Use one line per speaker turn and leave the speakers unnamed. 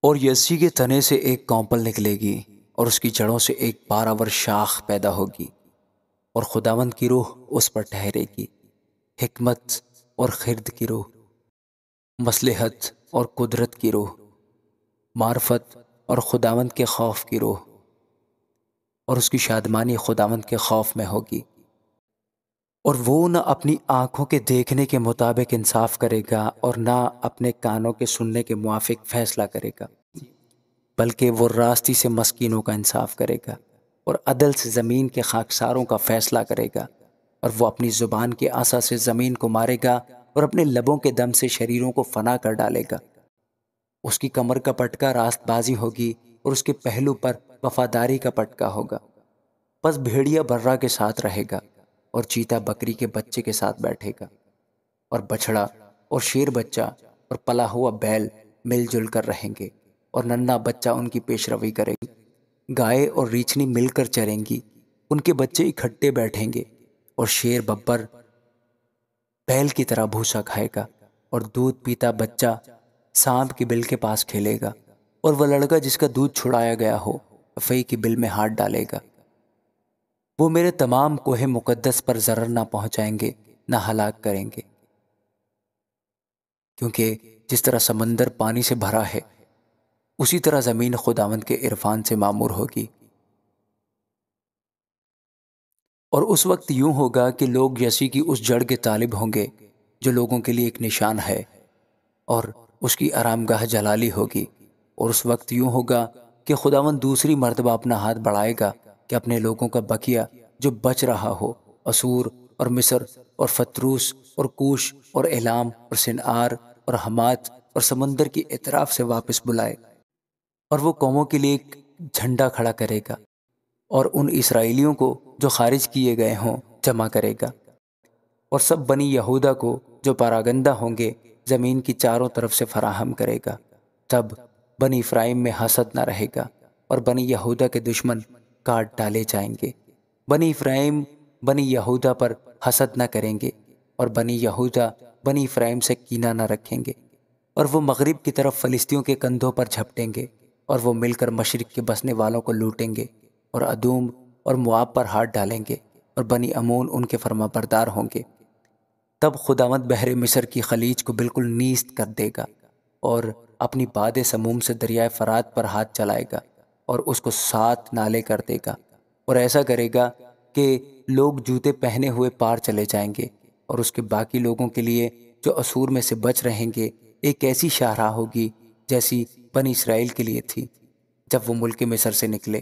اور یسی کے تنے سے ایک کونپل نکلے گی اور اس کی جڑوں سے ایک بارآور شاخ پیدا ہوگی، اور خداوند کی روح اس پر ٹھہرے گی، حکمت اور خرد کی روح، مصلحت اور قدرت کی روح، معرفت اور خداوند کے خوف کی روح، اور اس کی شادمانی خداوند کے خوف میں ہوگی۔ اور وہ نہ اپنی آنکھوں کے دیکھنے کے مطابق انصاف کرے گا اور نہ اپنے کانوں کے سننے کے موافق فیصلہ کرے گا، بلکہ وہ راستی سے مسکینوں کا انصاف کرے گا اور عدل سے زمین کے خاکساروں کا فیصلہ کرے گا، اور وہ اپنی زبان کے عصا سے زمین کو مارے گا اور اپنے لبوں کے دم سے شریروں کو فنا کر ڈالے گا۔ اس کی کمر کا پٹکا راست بازی ہوگی اور اس کے پہلو پر وفاداری کا پٹکا ہوگا۔ پس بھیڑیا برہ کے ساتھ رہے گا اور چیتا بکری کے بچے کے ساتھ بیٹھے گا، اور بچھڑا اور شیر بچہ اور پلا ہوا بیل مل جل کر رہیں گے، اور ننھا بچہ ان کی پیشروی کرے گا۔ گائے اور ریچھنی مل کر چریں گی، ان کے بچے اکٹھے بیٹھیں گے، اور شیر ببر بیل کی طرح بھوسا کھائے گا، اور دودھ پیتا بچہ سانپ کی بل کے پاس کھیلے گا، اور وہ لڑکا جس کا دودھ چھڑایا گیا ہو فئی کی بل میں ہاتھ ڈالے گا۔ وہ میرے تمام کوہ مقدس پر ضرر نہ پہنچائیں گے نہ ہلاک کریں گے، کیونکہ جس طرح سمندر پانی سے بھرا ہے اسی طرح زمین خداوند کے عرفان سے معمور ہوگی۔ اور اس وقت یوں ہوگا کہ لوگ یسی کی اس جڑ کے طالب ہوں گے جو لوگوں کے لیے ایک نشان ہے، اور اس کی آرامگاہ جلالی ہوگی۔ اور اس وقت یوں ہوگا کہ خداوند دوسری مرتبہ اپنا ہاتھ بڑھائے گا کہ اپنے لوگوں کا بقیہ جو بچ رہا ہو اسور اور مصر اور فتروس اور کوش اور اعلام اور سنعار اور حمات اور سمندر کی اطراف سے واپس بلائے، اور وہ قوموں کے لیے ایک جھنڈا کھڑا کرے گا، اور ان اسرائیلیوں کو جو خارج کیے گئے ہوں جمع کرے گا، اور سب بنی یہودا کو جو پراگندہ ہوں گے زمین کی چاروں طرف سے فراہم کرے گا۔ تب بنی افرائیم میں حسد نہ رہے گا، اور بنی یہودا کے دشمن کاٹ ڈالے جائیں گے۔ بنی افرائیم بنی یہودا پر حسد نہ کریں گے، اور بنی یہودا بنی افرائیم سے کینہ نہ رکھیں گے، اور وہ مغرب کی طرف فلسطینیوں کے کندھوں پر جھپٹیں گے، اور وہ مل کر مشرق کے بسنے والوں کو لوٹیں گے، اور ادوم اور مواب پر ہاتھ ڈالیں گے، اور بنی امون ان کے فرما بردار ہوں گے۔ تب خداوند بحر مصر کی خلیج کو بالکل نیست کر دے گا، اور اپنی باد سموم سے دریائے فرات پر ہاتھ چلائے گا اور اس کو 7 نالے کر دے گا، اور ایسا کرے گا کہ لوگ جوتے پہنے ہوئے پار چلے جائیں گے، اور اس کے باقی لوگوں کے لیے جو اسور میں سے بچ رہیں گے ایک ایسی شاہراہ ہوگی جیسی بنی اسرائیل کے لیے تھی جب وہ ملک مصر سے نکلے۔